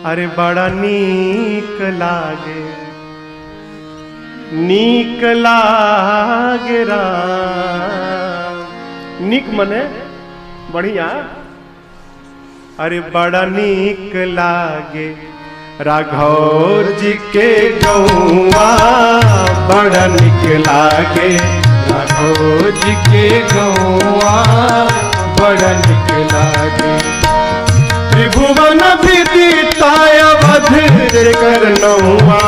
अरे बड़ा नीक लागे, नीक लागे राम। नीक मने बढ़िया। अरे बड़ा नीक लागे राघव जी के गौआ, बड़ा नीक लागे राघव जी के गौआ, बड़ा नीक लागे। त्रिभुवन विदिताय अवध जेकर नौआ,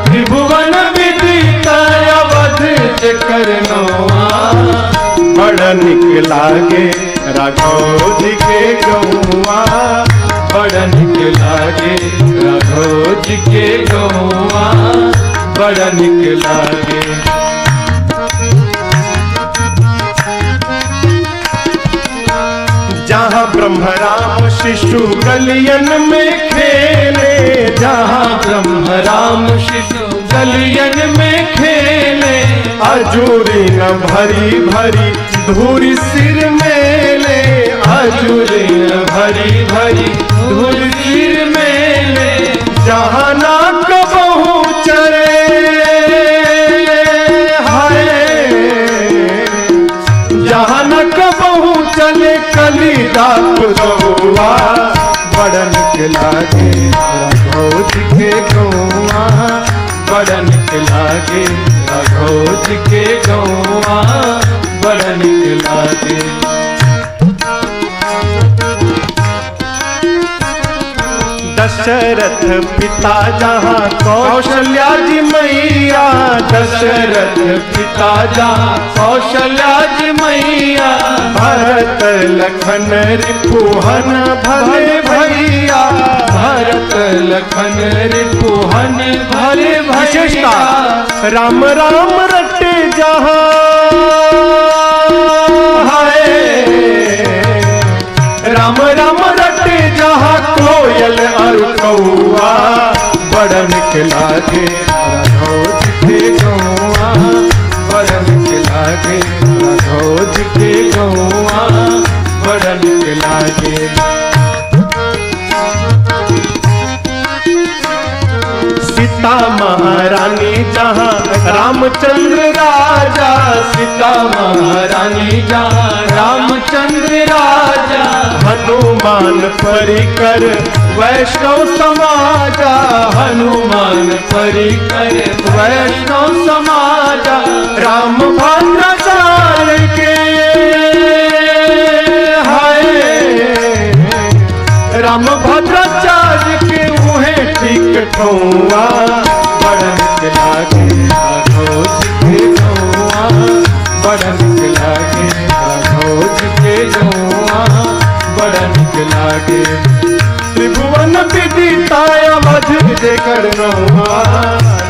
त्रिभुवन विदिताय अवध जेकर नौआ, बड़ा नीक लागे राघव जी के गौआ, बड़ा नीक लागे राघव जी के गौआ, बड़ा नीक लागे। जहाँ ब्रह्म राम शिशु गलियन में खेले, जहाँ ब्रह्म राम शिशु गलियन में खेले, अजूरी न भरी भरी धूरी सिर मेले, अजूरी न भरी भरी धूल सिर मेले। जहाँ नाक बहु चरे हाय, जहाँ नाक बहु चले कलिदास गौआ, बड़ा नीक लागे राघव जी के गौआ, बड़ा नीक लागे राघव जी के गौआ, बड़ा नीक लागे। दशरथ पिता जहाँ कौशल्या जी मैया, दशरथ पिता जहाँ कौशल्या जी मैया, भरत लखन रिपुहन भले भैया, भरत लखन रिपुहन भले विशेषता भैया। राम राम रटे जहाँ हाय, राम राम रटे जहाँ कोयल और कौआ, बड़ा नीक लागे राघव जी के गौआ, बड़ा नीक लागे राघव जी के गौआ, बड़ा नीक लागे। सीता महारानी जहाँ रामचंद्र राजा, सीता महारानी जहाँ रामचंद्र राजा, हनुमान परिकर वैष्णव समाजा, हनुमान परिकर वैष्णव समाजा। राम भद्राचार्य के हाय, राम भद्राचार्य के उहे ठीक ठौआ, बड़ा नीक लागे राघव जी के गौआ, बड़ा नीक लागे राघव जी के गौआ, बड़ा नीक लागे। त्रिभुवन विदिताय अवध जेकर नौआ,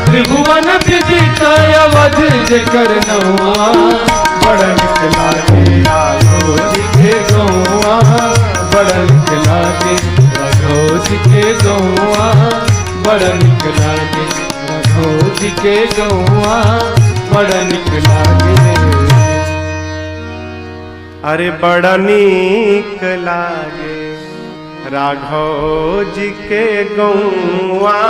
त्रिभुवन विदिताय अवध जेकर नौआ, बड़ा नीक लागे राघव जी के गौआ, बड़ा नीक लागे राघव जी के गौआ, बड़ा नीक लागे राघव जी के गौआ, बड़ा नीक लागे। अरे बड़ा नीक लागे राघव जी के गौआ,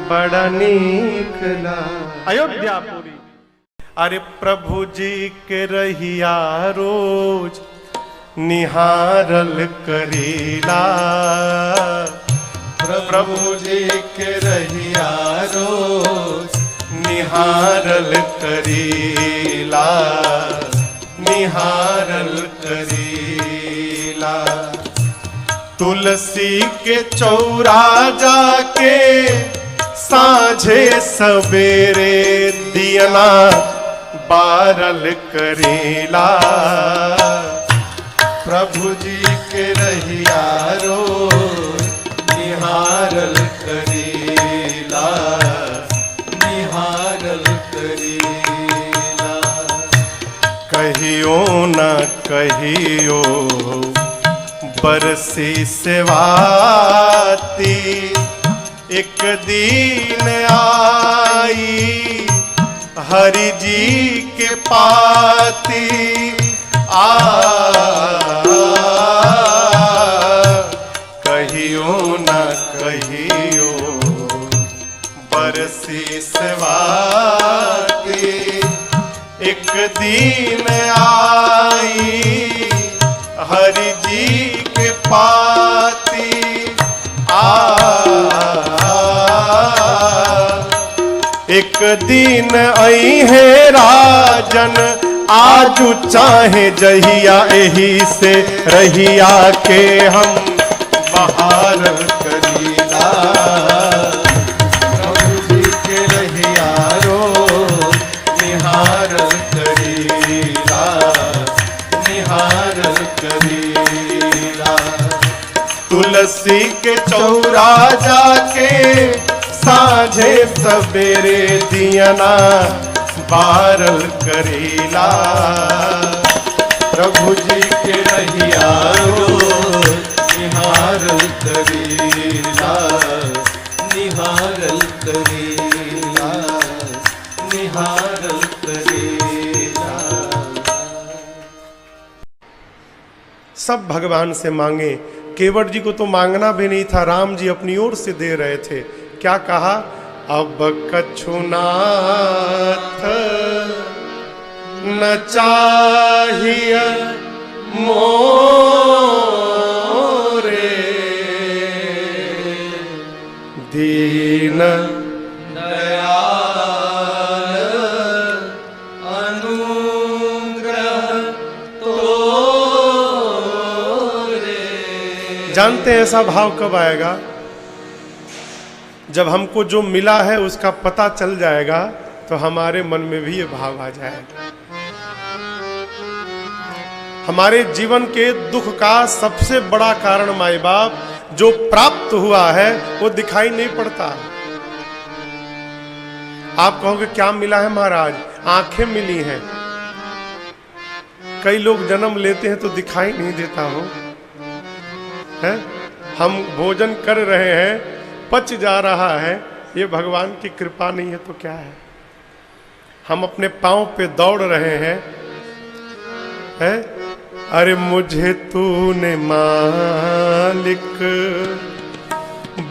बड़ा नीक लागे। अयोध्यापुरी। अरे प्रभु जी के रहिया रोज निहारल करीला, प्रभु जी के रहिया रोज निहारल करीला, निहारल करीला। तुलसी के चौरा जाके साँझे सवेरे दियना बारल करेला, प्रभु जी के रहिया रोज निहारल करीला, निहारल करीला। कहियो न कहियो बरसी सेवाती, एक दिन आई हरि जी के पाती, कहियो एक दिन आई है राजन, आजू चाहे जहिया एही से रहिया के हम बहार करीला। प्रभु जी के रहिया रो निहार करीला, निहार करीला। तुलसी के चौरा जाके साझे सवेरे दियना बारल करीला। प्रभु जी के रहिया निहारल करीला, निहारल करीला, निहारल करीला। सब भगवान से मांगे, केवट जी को तो मांगना भी नहीं था, राम जी अपनी ओर से दे रहे थे। क्या कहा? अब कछुनाथ न चाहिए मोरे, दीन दयाल अनुग्रह तोरे। जानते हैं ऐसा भाव कब आएगा? जब हमको जो मिला है उसका पता चल जाएगा तो हमारे मन में भी ये भाव आ जाएगा। हमारे जीवन के दुख का सबसे बड़ा कारण माई बाप जो प्राप्त हुआ है वो दिखाई नहीं पड़ता। आप कहोगे क्या मिला है महाराज? आंखें मिली हैं। कई लोग जन्म लेते हैं तो दिखाई नहीं देता हो, है? हम भोजन कर रहे हैं, पच जा रहा है, ये भगवान की कृपा नहीं है तो क्या है? हम अपने पांव पे दौड़ रहे हैं, है? अरे मुझे तूने मालिक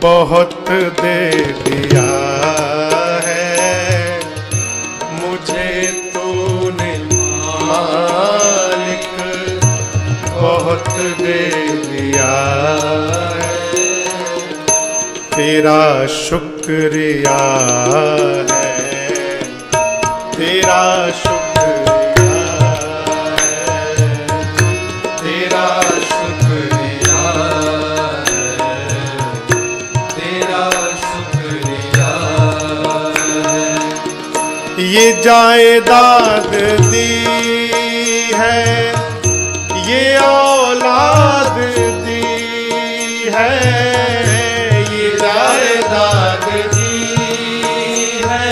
बहुत दे दिया है, मुझे तूने मालिक बहुत दे दिया है। तेरा शुक्रिया है, तेरा शुक्रिया है, तेरा शुक्रिया है, तेरा शुक्रिया है। ये जायदाद दी है, ये औलाद दी है, जायदाद दी है,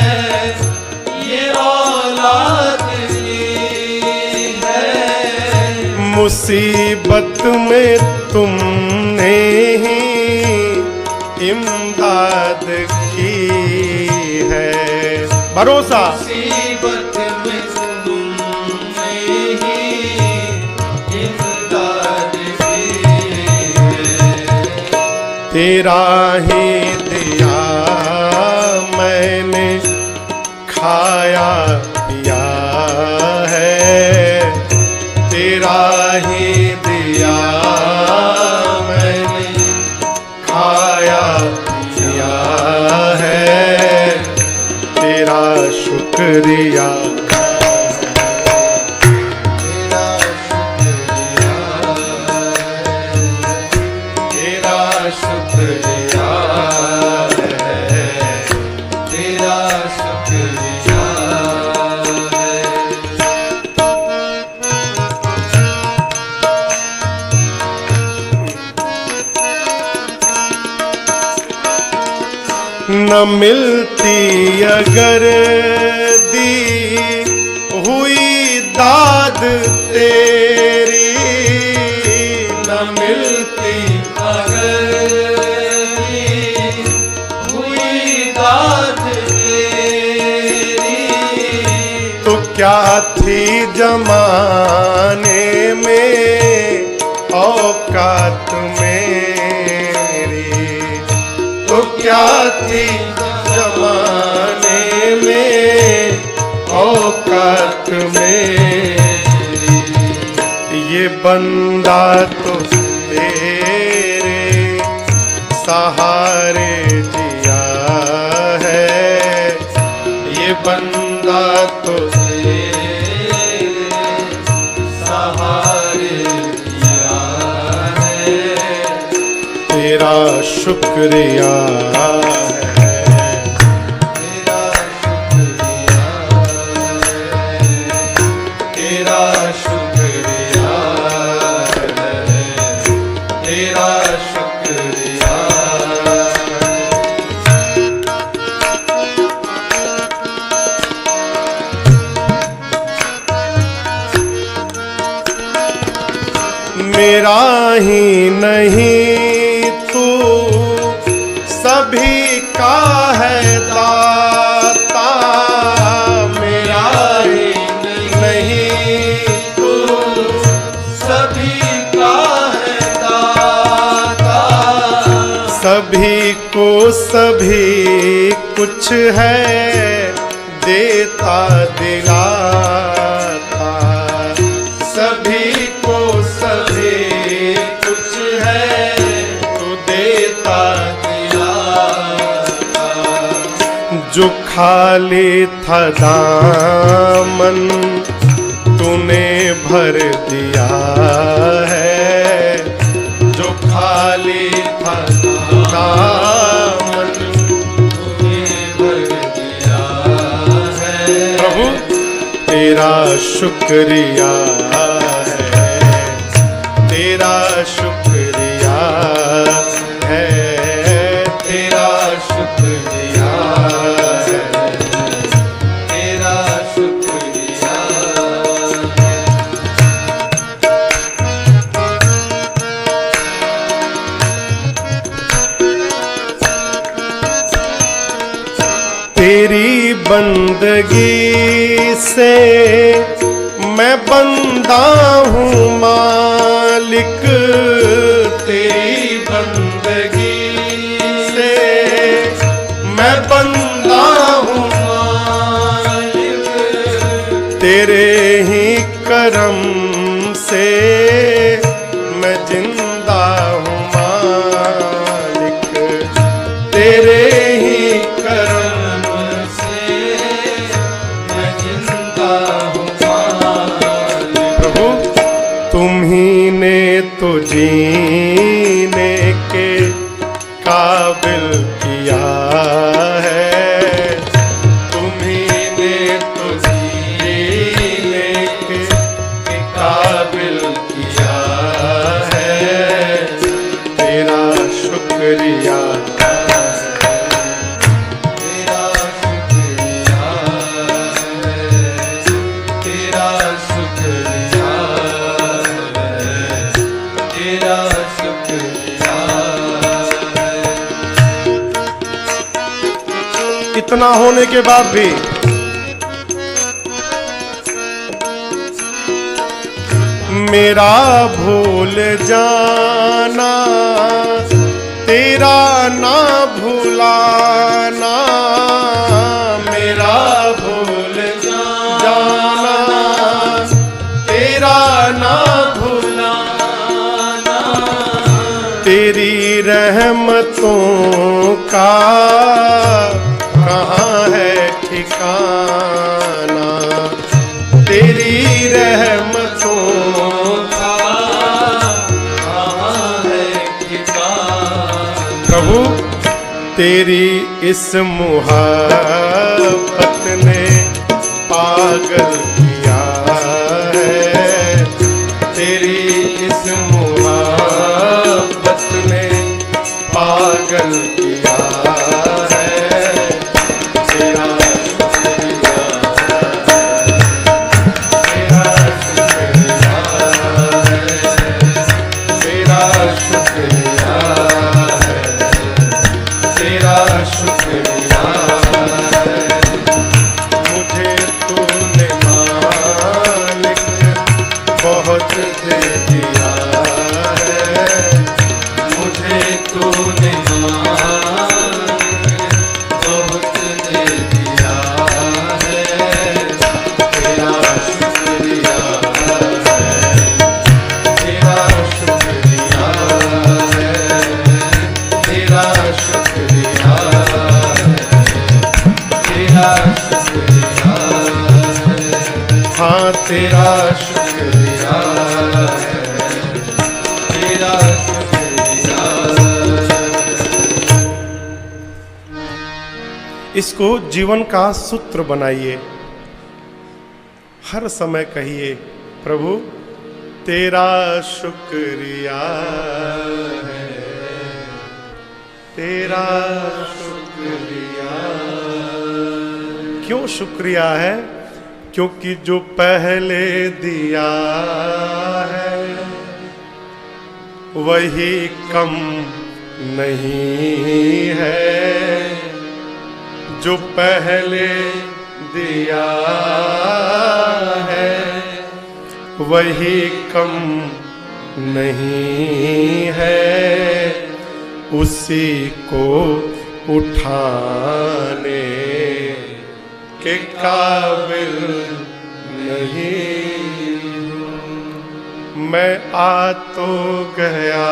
ये औलाद दी है। मुसीबत में तुमने ही इमदाद की है। भरोसा मुसीबत में तुमने ही इमदाद की है। तेरा ही दिया मैंने खाया पिया है, तेरा ही दिया मैंने खाया पिया है, तेरा शुक्रिया, तेरा शुक्रिया, तेरा शुक्रिया है, तेरा शुक्रिया है। न मिलती अगर दी हुई दाद तेरी, न मिलती अगर दी हुई दाद तेरी, तो क्या थी जमाने में औकात मेरी, तो क्या थी जमाने में औकात मेरी। ये बंदा तो तेरे सहारे जिया है, ये बंदा तो सहारे दिया है, तेरा शुक्रिया है। तेरा शुक्रिया है, तेरा शुक्रिया है, तेरा शुक्रिया मेरा ही नहीं तू सभी का है दाता, मेरा ही नहीं तू सभी का है दाता, सभी को सभी कुछ है देता दिलाता, सभी को सभी कुछ है तू देता दिलाता, जो खाली था दामन तूने भर दिया है, जो खाली था दामन तूने भर दिया है, प्रभु तेरा शुक्रिया है, तेरा शुक्रिया है, तेरा शुक्रिया है, तेरा शुक्रिया है। तेरी बंदगी से मैं बंदा हूँ मालिक, तेरी बंदगी से मैं बंदा हूँ मालिक, तेरे ही करम से मैं जिंदा हूँ मालिक, तेरे ही करम से मैं जिंदा हूँ मालिक, प्रभु तुम्ही ने तो जीने के काबिल किया है, तुम्ही ने तो जीने के काबिल किया है, तेरा शुक्रिया तेरा शुक्रिया है, तेरा शुक्रिया है, तेरा शुक्रिया है। इतना होने के बाद भी मेरा भूल जाना तेरा ना भूलाना, मेरा भूल जाना तेरा ना भुलाना, तेरी रहमतों का कहाँ है ठिकाना, तेरी रहमतों का कहाँ है ठिकाना, प्रभु तेरी इस मुहब्बत ने पागल किया है, तेरी इस मुहब्बत ने पागल किया है, तेरा शुक्रिया है, तेरा शुक्रिया है, तेरा शुक्रिया है। मुझे तूने मालिक बहुत दे दिया है, मुझे तूने बहुत दे दिया है, तेरा शुक्रिया है, तेरा शुक्रिया है, तेरा शुक्रिया है, तेरा शुक्रिया इसको जीवन का सूत्र बनाइए। हर समय कहिए, प्रभु तेरा शुक्रिया है, तेरा शुक्रिया। क्यों शुक्रिया है? क्योंकि जो पहले दिया है वही कम नहीं है, जो पहले दिया है वही कम नहीं है, उसी को उठाने के काबिल नहीं। मैं आ तो गया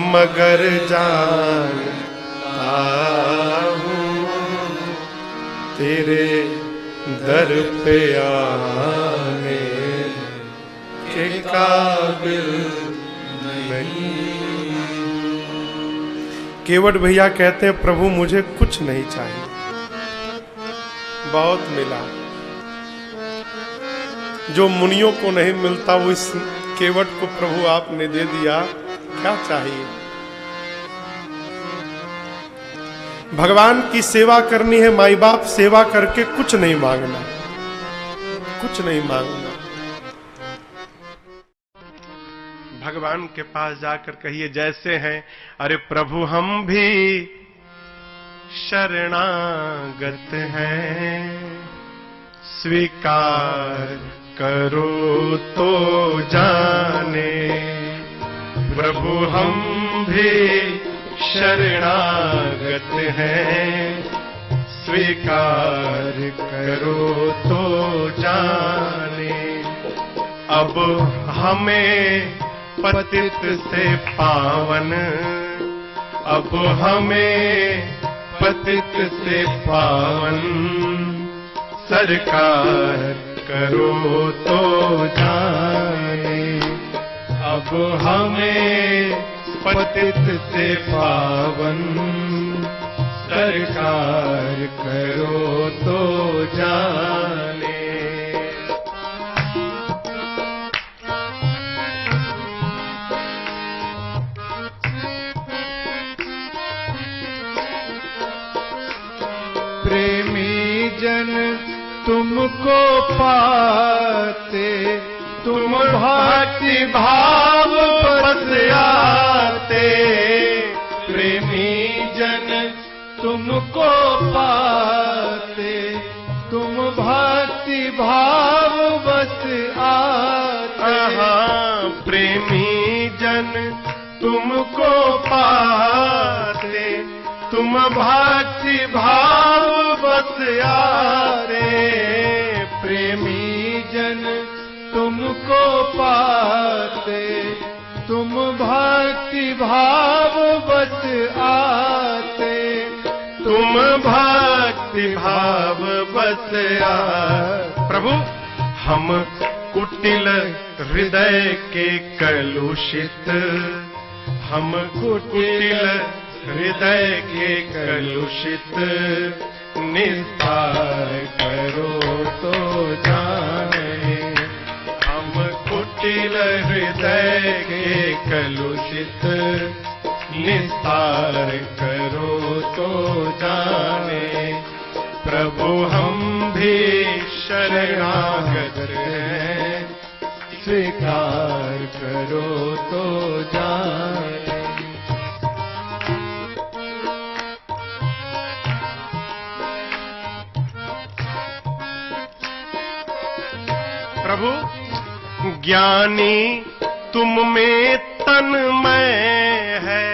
मगर जानता हूँ तेरे दर पे आने के काबिल नहीं। केवट भैया कहते हैं, प्रभु मुझे कुछ नहीं चाहिए, बहुत मिला। जो मुनियों को नहीं मिलता वो इस केवट को प्रभु आपने दे दिया, क्या चाहिए? भगवान की सेवा करनी है, माई बाप सेवा करके कुछ नहीं मांगना, कुछ नहीं मांगना। भगवान के पास जाकर कहिए, जैसे हैं, अरे प्रभु हम भी शरणागत हैं, स्वीकार करो तो जाने। प्रभु हम भी शरणागत हैं, स्वीकार करो तो जाने। अब हमें पतित से पावन, अब हमें पतित से पावन, सरकार करो तो जाने। अब हमें पतित से पावन, सरकार करो तो जाने। प्रेमी जन तुमको पाते, तुम भक्ति भाव बस आते। प्रेमी जन तुमको पाते, तुम भक्ति भाव बस आते। प्रेमी जन तुमको पाते, तुम भक्ति भाव बस आते। प्रेमी जन तुमको पाते, तुम भक्ति भाव बस आते। तुम भक्ति भाव बस आते। प्रभु हम कुटिल हृदय के कलुषित, हम कुटिल हृदय के कलुषित, निस्तार करो तो जाने। हम कुटिल हृदय के कलुषित, निस्तार करो तो जाने। प्रभु हम भी शरणागत हैं, स्वीकार करो तो जाने। प्रभु ज्ञानी तुम में तन्मय है,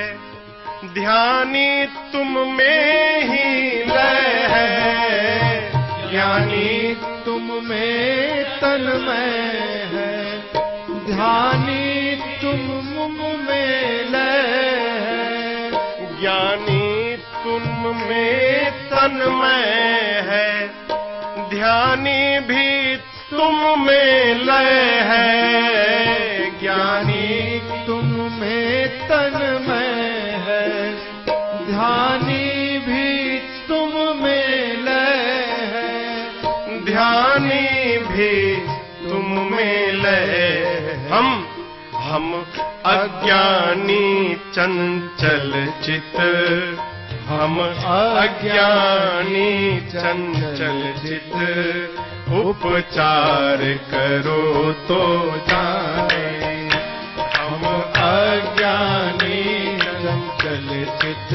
ध्यानी तुम में ही लय है। ज्ञानी तुम में तन्मय है, ध्यानी तुम में लय है। ज्ञानी तुम में तन्मय है, ध्यानी भी तुम में लय है। ज्ञानी तुम में तन्मय है, ध्यानी लय हम अज्ञानी चंचल चित, हम अज्ञानी चंचल चित, उपचार करो तो जाने। हम अज्ञानी चंचल चित,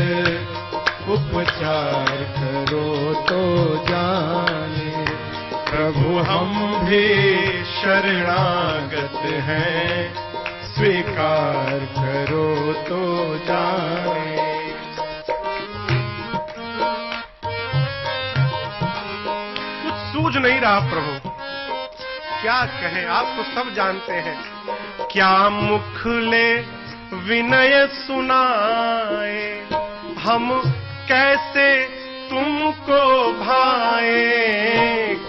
उपचार करो तो जाने। प्रभु हम भी शरणागत हैं, स्वीकार करो तो जाने। कुछ सूझ नहीं रहा प्रभु, क्या कहें, आप तो सब जानते हैं। क्या मुख ले विनय सुनाए, हम कैसे तुमको भाए।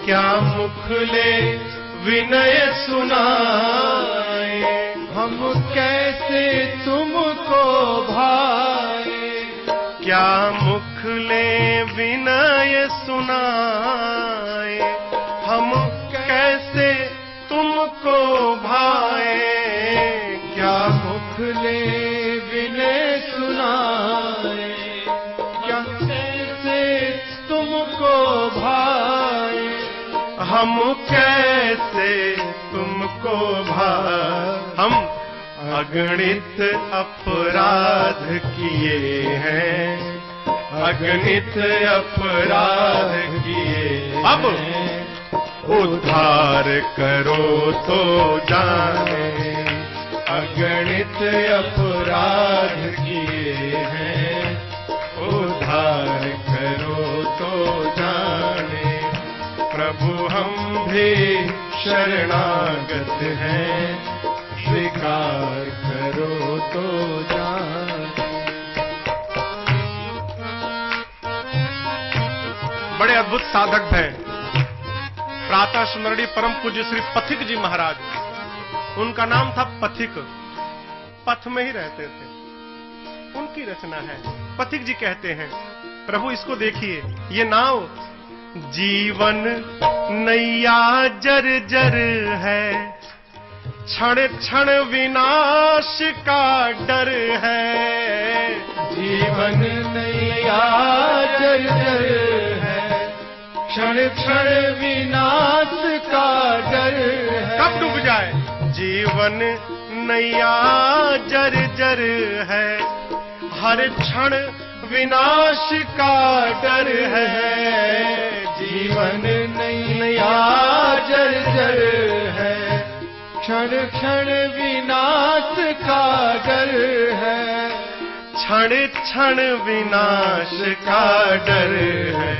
क्या मुख ले विनय सुनाए, हम कैसे तुमको भाए। क्या मुख ले विनय सुनाए, हम कैसे तुमको भाए। क्या मुख ले विनय सुनाए, क्या कैसे तुमको भाए। हम कैसे तुमको हम अगणित अपराध किए हैं, अगणित अपराध किए। अब उद्धार करो तो जाने। अगणित अपराध किए हैं, उद्धार करो तो जाने। प्रभु हम भी शरणागत हैं, स्वीकार करो तो जाने। बड़े अद्भुत साधक हैं प्रातः स्मरणीय परम पूज्य श्री पथिक जी महाराज। उनका नाम था पथिक, पथ में ही रहते थे, उनकी रचना है। पथिक जी कहते हैं, प्रभु इसको देखिए, ये नाव जीवन नैया जर जर है, क्षण क्षण विनाश का डर है। जीवन नैया जर जर है, क्षण क्षण विनाश का डर है। कब डूब जाए। जीवन नैया जर जर है, हर क्षण विनाश का डर है। जीवन नैया जर जर है, क्षण क्षण विनाश का डर है। क्षण क्षण विनाश का डर है।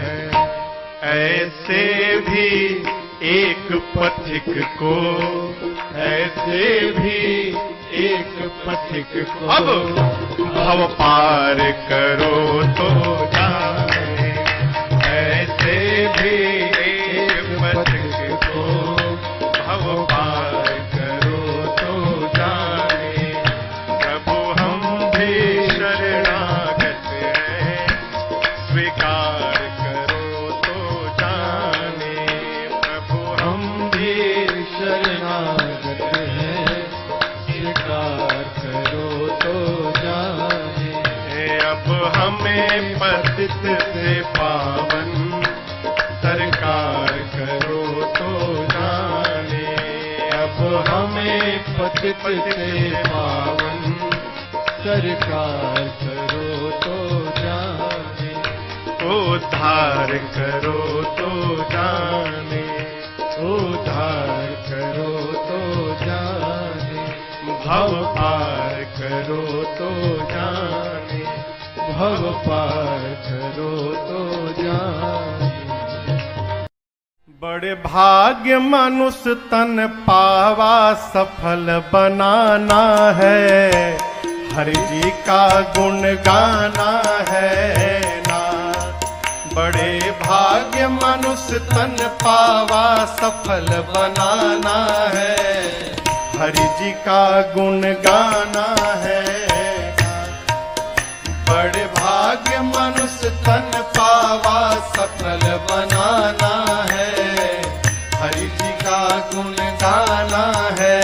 ऐसे भी एक पथिक को, ऐसे भी एक पथिक को अब भव पार करो तो जाने। ऐसे भी एक पथिक को भव पार करो तो जाने। प्रभु हम भी शरणागत हैं, स्वीकार करो तो जाने। प्रभु हम भी शरणागत है, स्वीकार करो तो जाने। अब हमें पतित से पावन सरकार करो तो जाने। अब हमें पतित से पावन सरकार करो तो जाने। उद्धार करो तो जाने। उद्धार करो तो जाने। भव पार करो तो जाने। भव पार करो तो जाने। बड़े भाग्य मनुष्य तन पावा सफल बनाना है, हरि जी का गुण गाना है ना। बड़े भाग्य मनुष्य तन पावा सफल बनाना है, हरि जी का गुण गाना है। बड़े भाग्य मनुष्य तन पावा सफल बनाना है, हरि जी का गुण गाना है।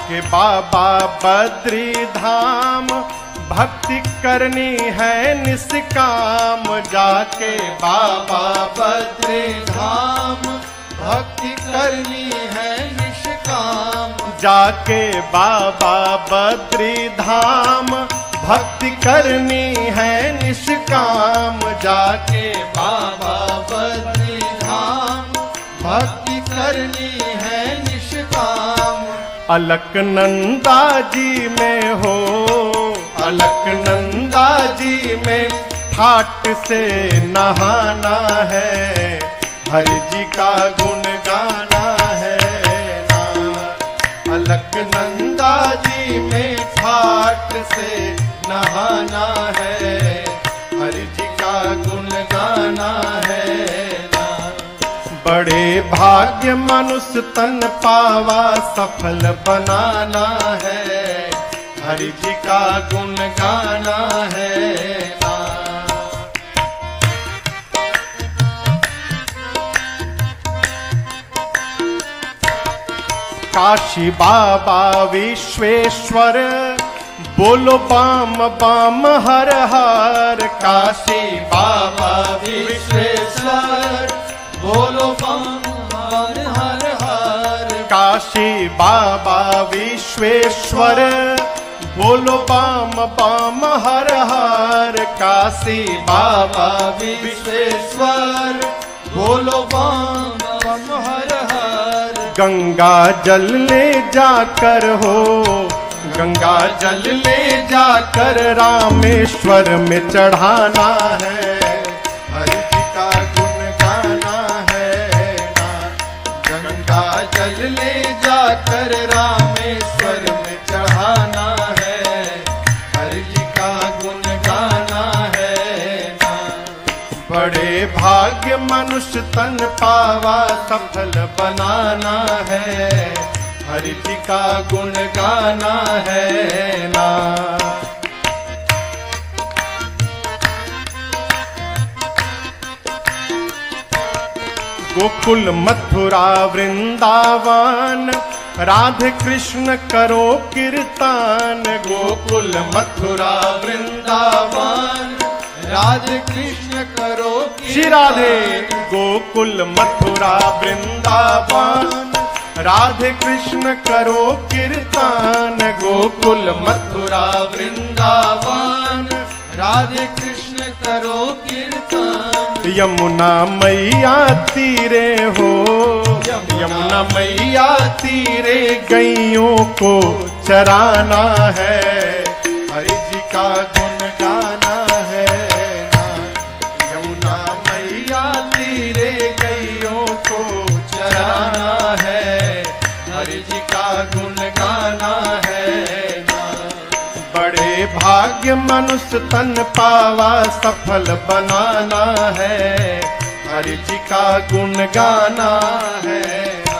जाके बाबा बद्री धाम भक्ति करनी है निष्काम। जाके बाबा बद्री धाम भक्ति करनी है निष्काम। जाके बाबा बद्री धाम भक्ति करनी है निष्काम। जाके बाबा बद्री धाम भक्ति करनी है निष्काम। अलकनंदा जी में हो, अलकनंदा जी में ठाट से नहाना है। हरि जी का गुण गाना है ना। अलकनंदा जी में ठाट से नहाना है। हरि जी का गुण गाना है ना। बड़े भाग्य मनुष्य तन पावा सफल बनाना है। हरि जी का गुण गाना है ना। काशी बाबा विश्वेश्वर बोलो बाम बाम हर हर। काशी बाबा विश्वेश्वर बोलो बम हर हर हर। काशी बाबा विश्वेश्वर बोलो बाम बाम हर हर। काशी बाबा विश्वेश्वर बोलो बम बम हर हर। गंगा जल ले जाकर हो, गंगा जल ले जाकर रामेश्वर में चढ़ाना है। हरि जी का गुण गाना है ना। गंगा जल ले जाकर रामेश्वर में चढ़ाना है। हरि जी का गुण गाना है ना। बड़े भाग्य मनुष्य तन पावा सफल बनाना है। हरि जी का गुण गाना है ना। गोकुल मथुरा वृंदावन राधे कृष्ण करो कीर्तन। गोकुल मथुरा वृंदावन राधे कृष्ण करो श्री राधे। गोकुल मथुरा वृंदावन राधे कृष्ण करो कीर्तन। गोकुल मथुरा वृंदावन राधे कृष्ण करो कीर्तन। यमुना मैया तीरे हो, यमुना मैया तीरे गैयों को चराना है। हरि जी का गुण गाना है ना। यमुना मैया तीरे गैयों को चराना है। हरि जी का गुण गाना है ना। बड़े भाग्य मनुष्य तन पावा सफल बनाना है। हरि जी का गुण गाना है ना।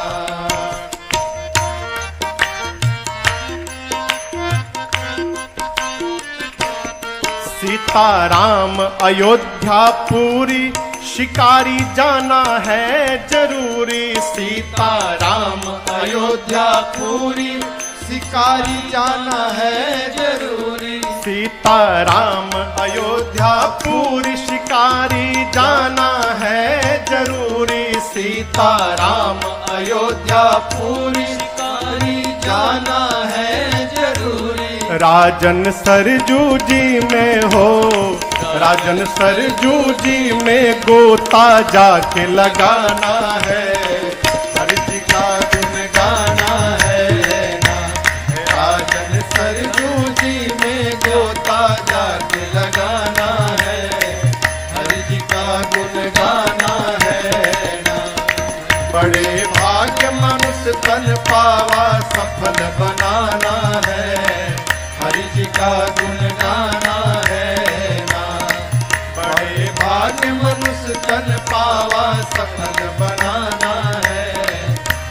सीताराम अयोध्या पूरी शिकारी जाना है जरूरी। सीताराम अयोध्या पूरी शिकारी जाना है जरूरी। सीताराम अयोध्या पूरी शिकारी जाना है जरूरी। सीताराम अयोध्या पूरी शिकारी जाना है जरूरी। राजन सरजू जी में हो, राजन सरजू जी में गोता जाके लगाना है। हरि जी का गुण गाना है ना। राजन सरजू जी में गोता जाके लगाना है। हरि जी का गुण गाना है ना। बड़े भाग्य मनुष्य तन पावा सफल बनाना है। हरि जी का गुण गाना है ना। बड़े भाग्य मनुष्य तन पावा सफल बनाना है।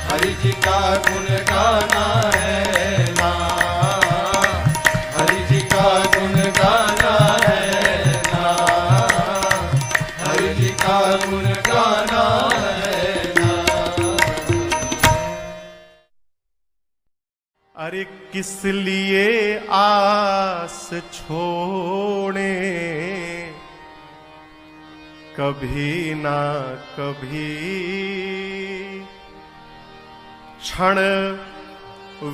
हरि जी का गुण गाना है ना। हरि जी का गुण गाना है ना। हरि जी का गुण गाना है ना। अरे किस लिए आस छोड़े, कभी ना कभी क्षण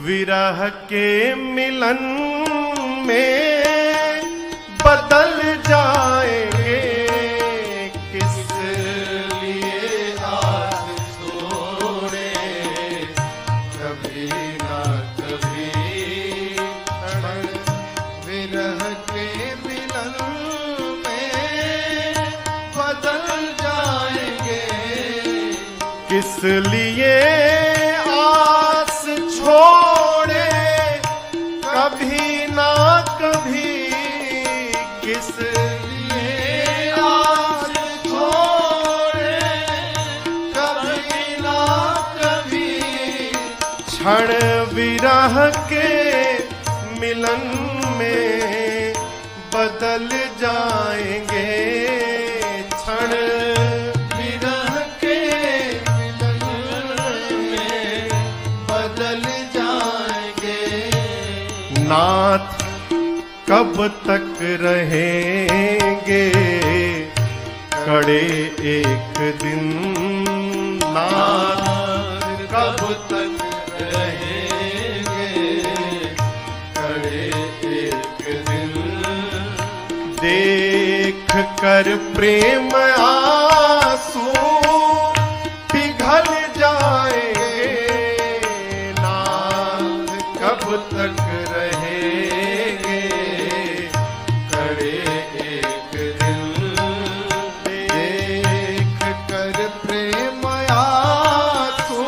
विरह के मिलन में बदल जाएंगे। किस लिए आस छोड़े, कभी ना कभी क्षण विरह के मिलन में बदल जाएंगे। किस लिए आस छोड़े, कभी ना कभी, किस लिए आस छोड़े, कभी ना कभी क्षण विरह के मिलन में बदल जाएंगे। क्षण विरह के मिलन में बदल जाएंगे। नाथ कब तक रहेंगे कड़े एक दिन, नाथ कब तक रहेंगे कड़े एक दिन। देख कर प्रेम आंसू पिघल जाएंगे। नाथ कब तक रहेंगे कड़े एक दिन। देख कर प्रेम आंसू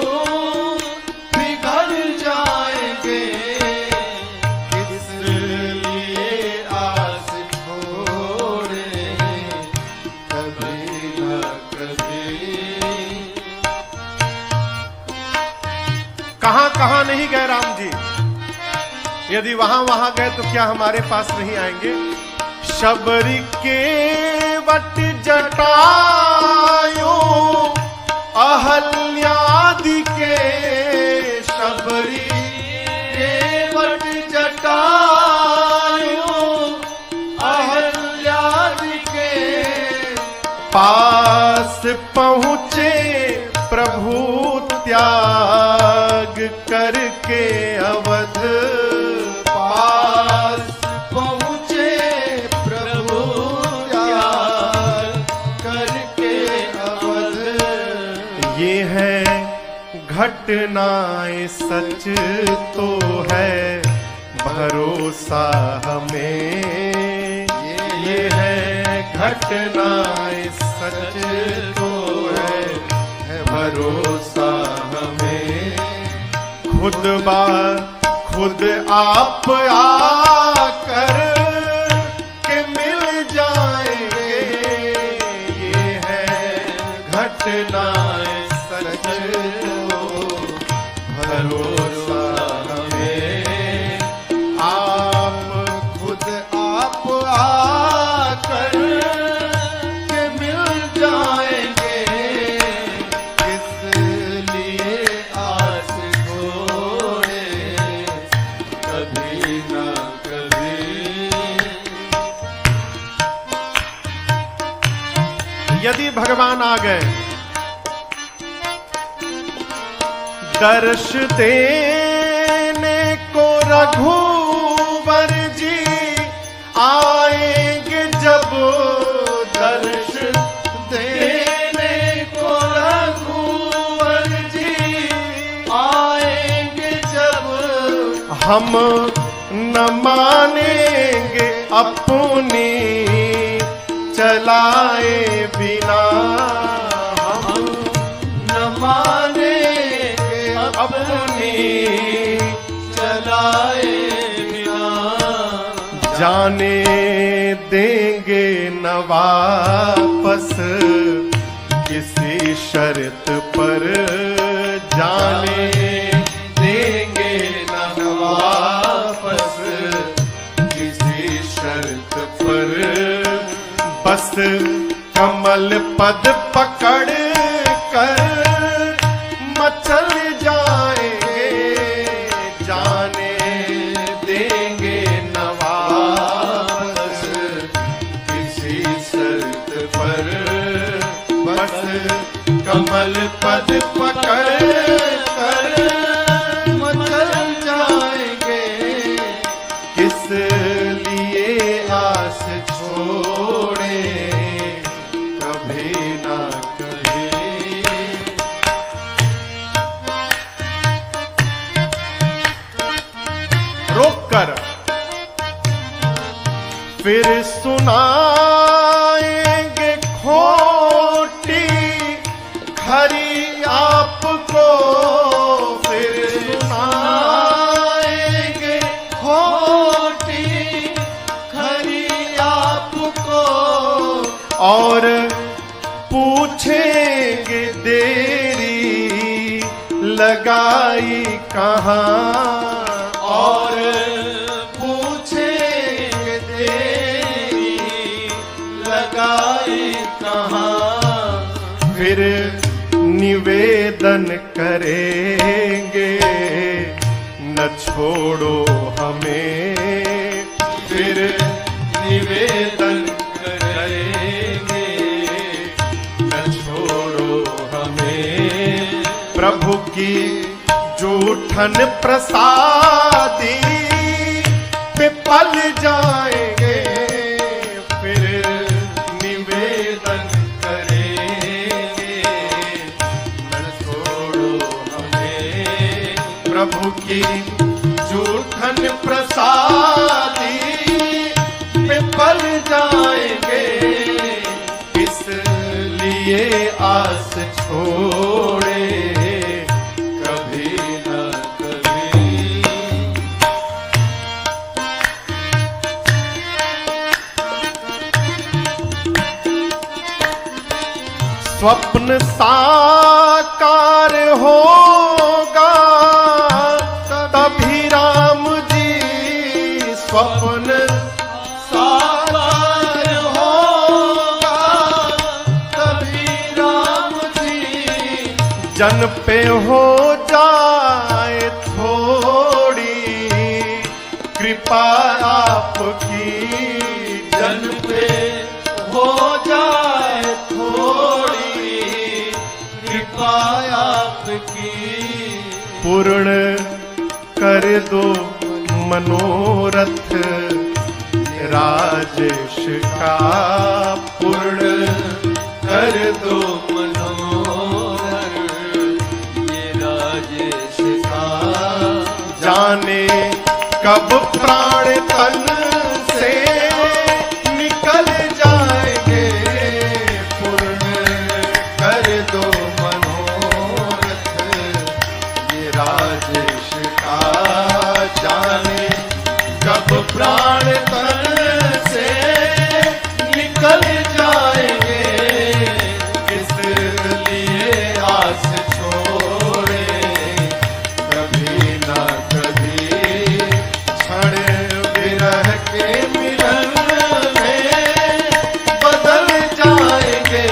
पिघल जाएंगे। किस लिए आस छोड़े, कभी ना कभी। कहां कहां नहीं गए राम जी, यदि वहां वहां गए तो क्या हमारे पास नहीं आएंगे। शबरी के वट जटायु अहल्यादि के, शबरी के वट जटायु अहल्यादि के पास पहुँचे प्रभु त्याग करके अवध। पास पहुँचे प्रभु त्याग करके अवध। ये है घटनाएं सच तो है भरोसा हमें। ये है घटनाएं सच तो है भरोसा हमें। खुद आप आकर के मिल जाएंगे। ये है घटनाएं सच तो भरोसा हमें। खुद आप आकर के मिल जाएंगे। किस लिए आस छोड़े, कभी ना कभी। यदि भगवान आ गए, दर्श देने को रघुवर जी आएंगे जब। दर्श देने को रघुवर जी आएंगे जब। हम न मानेंगे अपनी चलाए बिना। हम न मानेंगे अपनी चलाए बिना। जाने देंगे न वापस किसी शर्त पर। जाने देंगे न वापस किसी शर्त पर। बस कमल पद पकड़ कर मचल जाएंगे। जाने कमल पद पकड़ कर मचल जाएंगे, किस लिए आस छोड़े कभी ना कभी। रोक कर फिर सुनाएंगे खोटी खरी आपको, फिर सुनाएंगे खोटी खरी आपको, और पूछेंगे देरी लगाई कहाँ, और पूछेंगे देरी लगाई कहाँ। फिर निवेदन करेंगे न छोड़ो हमें, फिर निवेदन करेंगे न छोड़ो हमें। प्रभु की जूठन प्रसादी पे पल जाएंगे, फिर निवेदन करेंगे न छोड़ो हमें। प्रभु की जूठन प्रसादी पे पल जाएंगे, इसलिए आस छोड़े कभी न कभी। स्वप्न साकार होगा तभी राम जी, स्वप्न साकार होगा तभी राम जी। जन पे हो जाए थोड़ी कृपा आपकी, जन पे हो जाए थोड़ी कृपा आपकी। पूर्ण कर दो मनोरथ राजेश का, पूर्ण कर दो मनोरथ ये राजेश का। जाने कब प्राण तन से निकल जाएंगे, पूर्ण कर दो मनोरथ ये राजेश का। जाने कब प्राण तन से निकल जाएंगे, इसलिए आस छोड़े कभी ना कभी। क्षण विरह के मिलन में बदल जाएंगे,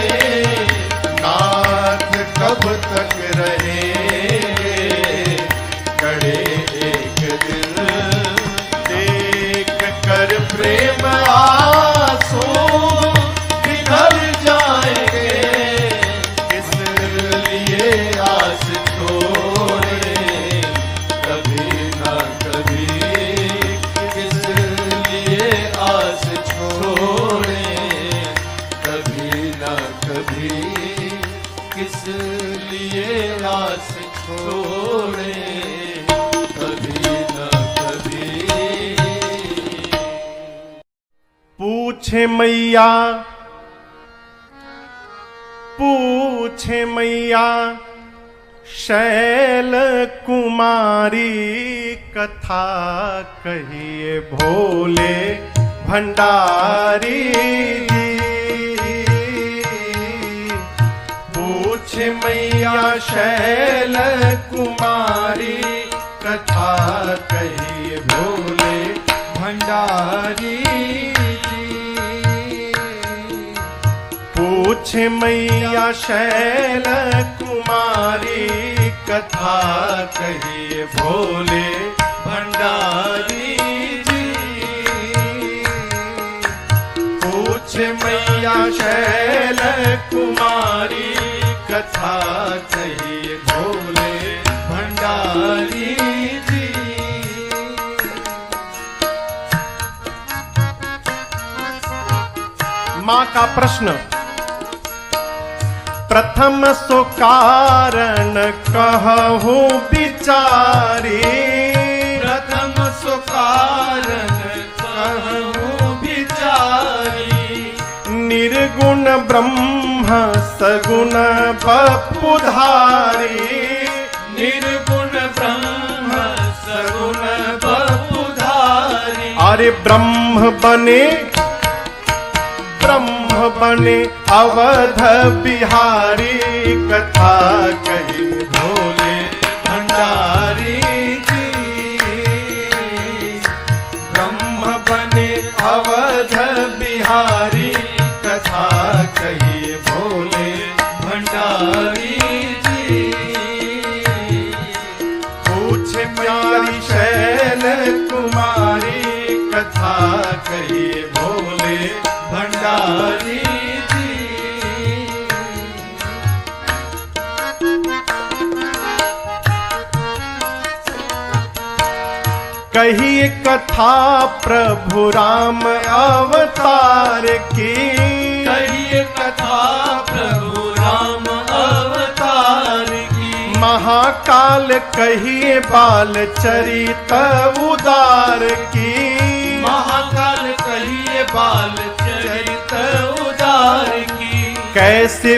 नाथ कब तक रहेंगे कड़े एक दिन। देख कर प्रेम आंसू पिघल जाएंगे, इसलिए आस छोड़े कभी ना कभी, इसलिए आस छोड़े कभी ना कभी, किस लिए आस छोड़े कभी ना कभी। पूछे मैया पूछे मैया शैल कुमारी, कथा कहिए भोले भंडारी जी। पूछे मैया शैल कुमारी, कथा कहिए भोले भंडारी जी। पूछे मैया शैल कुमारी, कथा कहिए भोले भंडारी जी। पूछे मैया शैल कुमारी, कथा कहिए भोले भंडारी जी। मां का प्रश्न, प्रथम सो कारण कहूँ विचारी, प्रथम सो कारण कहूँ विचारी, निर्गुण ब्रह्म सगुण बपुधारी, निर्गुण ब्रह्म सगुण बपुधारी। अरे ब्रह्म बने अवध बिहारी, कथा कही भोले भंडारी जी। ब्रह्म बने अवध बिहारी, कथा कहिए भोले भंडारी जी। पूछे प्यारी शैल कुमारी, कथा कहिए भोले भंडारी जी। कहिए कथा प्रभु राम अवतार की, कहिए कथा प्रभु राम अवतार की। महाकाल कहिए बाल चरित उदार की, महाकाल कहिए बाल चरित उदार की। कैसे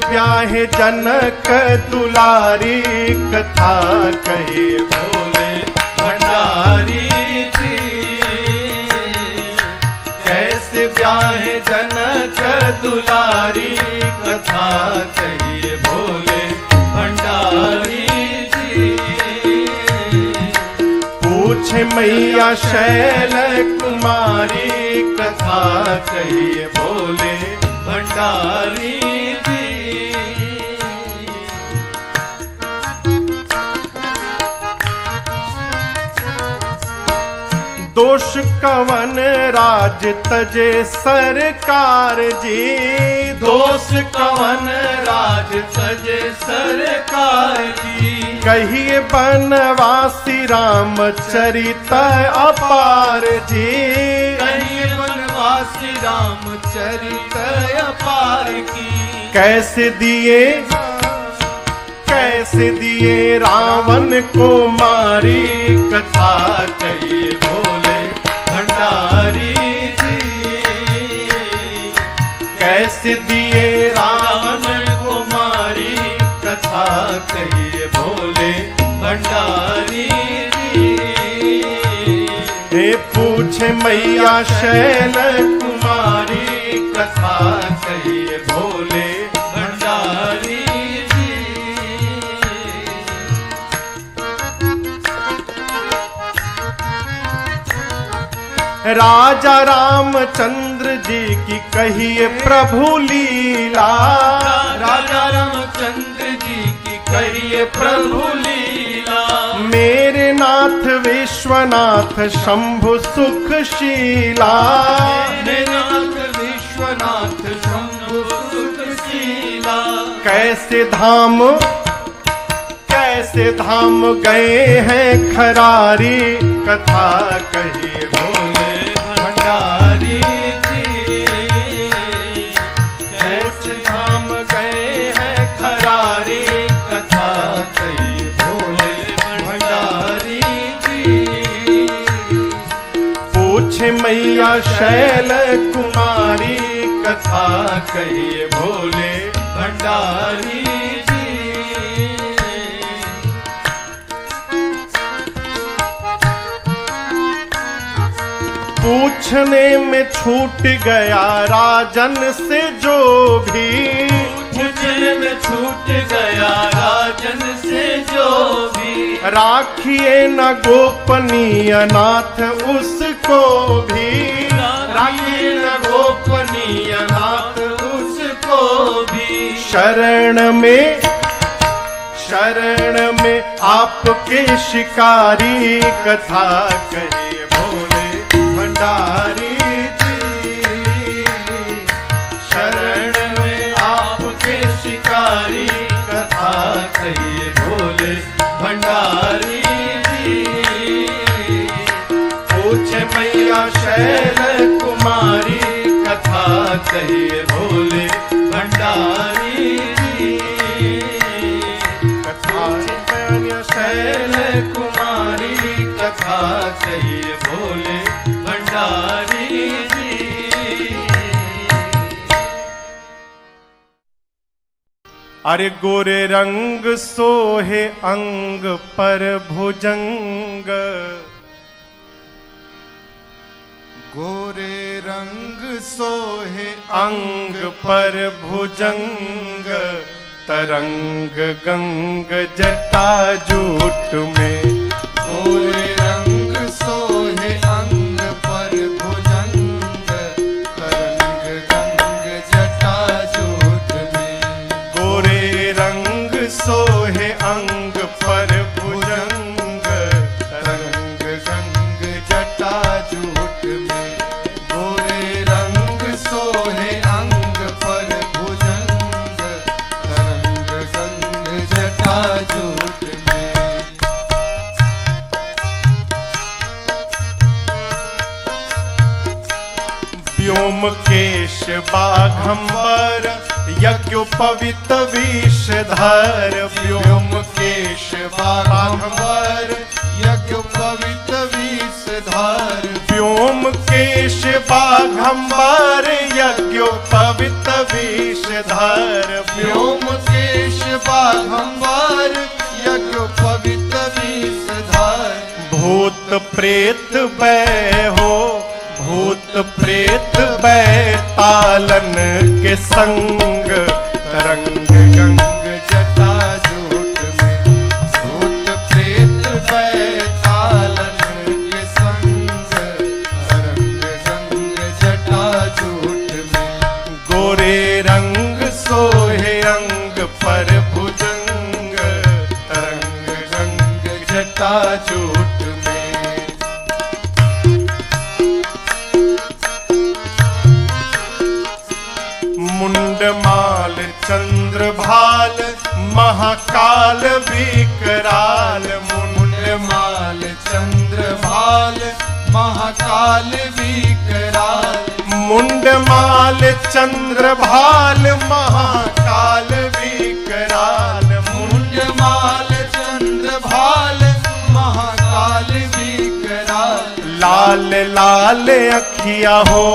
ब्याहे जनक दुलारी, कथा कहिए भोले भंडारी जी। कैसे ब्याहे जनक दुलारी, कथा कहिए भोले भंडारी जी। पूछे मैया शैल कुमारी, कथा कहिए भोले भंडारी जी। दोष कवन राज तजे सरकार जी, दोष कवन राज तजे सरकार जी। कहिए बनवासी रामचरित अपार जी, कहिए बनवासी रामचरित अपार की। कैसे दिए रावण को मारी, कथा कहिए भोले भंडारी जी। कैसे दिए रावण को मारी, कथा कहिए भोले भंडारी जी। हे पूछे मैया शैल कुमारी, कथा कहिए भोले भंडारी जी। राजा रामचंद्र जी की कहिए प्रभु लीला, राजा रामचंद्र जी की कहिए प्रभु लीला। मेरे नाथ विश्वनाथ शंभु सुखशीला, मेरे नाथ विश्वनाथ शंभु सुखशीला। कैसे धाम गए हैं खरारी, कथा कहिए भोले भंडारी जी। कैसे धाम गए हैं खरारी, कथा कहिए भोले भंडारी जी। पूछे मैया शैल कुमारी, कथा कहिए भोले भंडारी जी। पूछने में छूट गया राजन से जो भी, पूछने में छूट गया राजन से जो भी। राखिए न गोपनीय नाथ उसको भी, राखिए न गोपनीय नाथ उसको भी। शरण में आपके शिकारी, कथा कहिए भोले भंडारी जी। शरण शैल कुमारी कथा कहिए भोले भंडारी जी। कथा बयानिया शैल कुमारी कथा कहिए भोले भंडारी जी। अरे गोरे रंग सोहे अंग पर भुजंग, गोरे रंग सोहे अंग पर भुजंग, तरंग गंग जटा जूट में। गोरे रंग सोहे अंग पर भुजंग, तरंग गंग जटा जूट में। गोरे रंग सोहे अंग पर भुजंग, तरंग गंग जटा जूट में। गोरे रंग सोहे अंग पर भुजंग, तरंग गंग जटा जूट में। व्योम केश बाघंबर, यज्ञोपवित विषधर। व्योम केश बाघंबर, यज्ञोपवित विषधर। व्योम केश बाघंबर, यज्ञोपवित विषधर। व्योम केश बाघंबर, यज्ञोपवित विषधर। भूत प्रेत बै हो, भूत प्रेत बैतालन के संग, तरंग गंग जटा जूट में। भूत प्रेत बैतालन के संग, तरंग गंग जटा जूट में। गोरे रंग सोहे अंग पर भुजंग, तरंग गंग जटा जूट में। मुंडमाल चंद्रभाल, महाकाल विकराल। मुंडमाल चंद्रभाल, महाकाल विकराल। मुंडमाल चंद्रभाल, महाकाल विकराल। मुंडमाल चंद्रभाल, महाकाल विकराल। लाल लाल अखिया हो,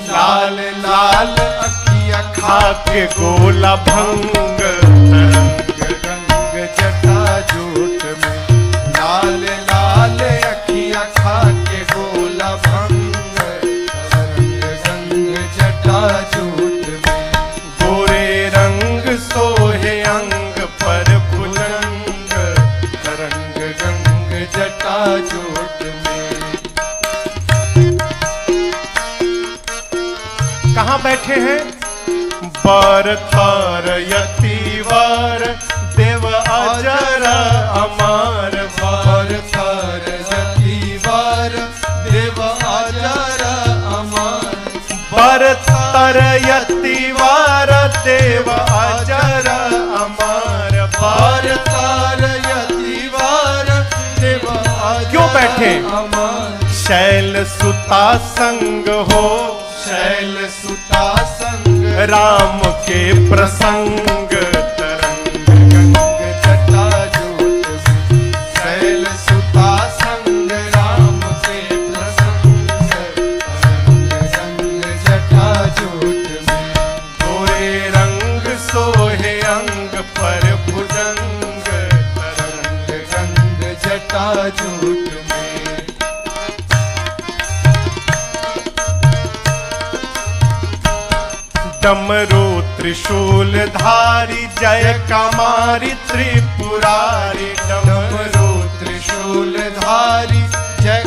लाल लाल अखिया खाके गोला भंग, तरंग गंग जटा जूट में। लाल लाल अखिया खाके गोला भंग, तरंग गंग जटा जूट में। गोरे रंग सोहे अंग पर भुजंग, तरंग गंग जटा जूट में। कहाँ बैठे हैं? बर तर यतिवर, देव अजर अमर। बर तर यतिवर, देव अजर अमर। बर तर यतिवर, देव अजर अमर। बर तर यतिवर, देव अजर क्यों बैठे? अमर। शैल सुता संग हो, शैल सुता संग, राम के प्रसंग, तरंग गंग जटा जूट में। शैल सुता संग, राम के प्रसंग, तरंग गंग जटा जूट में। गोरे रंग सोहे अंग पर भुजंग, तरंग गंग जटा जूट में। डमरू त्रिशूल धारी, जय कमारी त्रिपुरारी। डमरू त्रिशूल धारी, जय